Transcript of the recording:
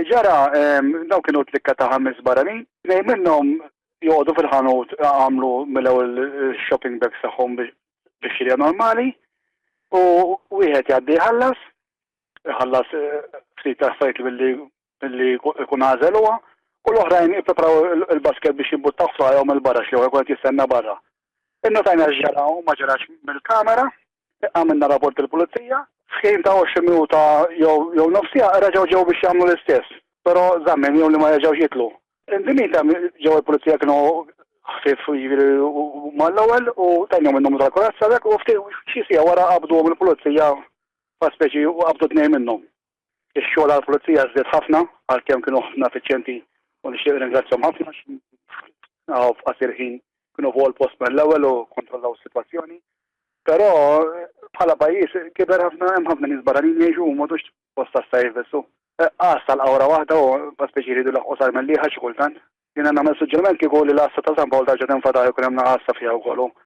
Li ġara dawn kienu tlikka ta' 5 barranin, nej minnhom joqogħdu fil-ħanut għamlu mill-ewwel shopping bags tagħhom biex xirja normali u wieħed jgħaddi ħallas ftit affarijiet billi jkun għażel huwa u l-oħrajn jippreparaw il-basket biex jimbuttaw frajhom il-barra xi wieħed qed jistenna barra. Innotajna ġara u ma ġarax mill-kamera, għamilna rapport il-pulizija, f'ħin ta' 20 minuta jew nofsija reġgħu ġew biex jagħmlu l-istess, però żammen jew li ma reġgħux jitlu. Indimita ġew il-pulizija kienu ħfif jiġri mal-ewwel u tajnhom in-numru tal-kurazza dak u ftit xi sija wara qabduhom il-pulizija fa' speċi u qabdu tnejn minnhom. Ix-xogħol għall-pulizija żdied ħafna għalkemm kienu ħafna effiċjenti u nixtieq ringrazzjahom ħafna f'qasir ħin kienu fuq il-post mill-ewwel u kontrollaw is-sitwazzjoni. Però bħala pajjiż kiber ħafna hemm ħafna nies barranin jgħixu u m'għadux posta sajvesu. Qas tal-awra waħda u speċi jridu laħqu sar mill-lieħa xi kultant. Jiena nagħmel suġġeriment kieku li l-qassa ta' San Pawl tarġa' tinfetaħ jkun hemm naqassa fiha wkoll.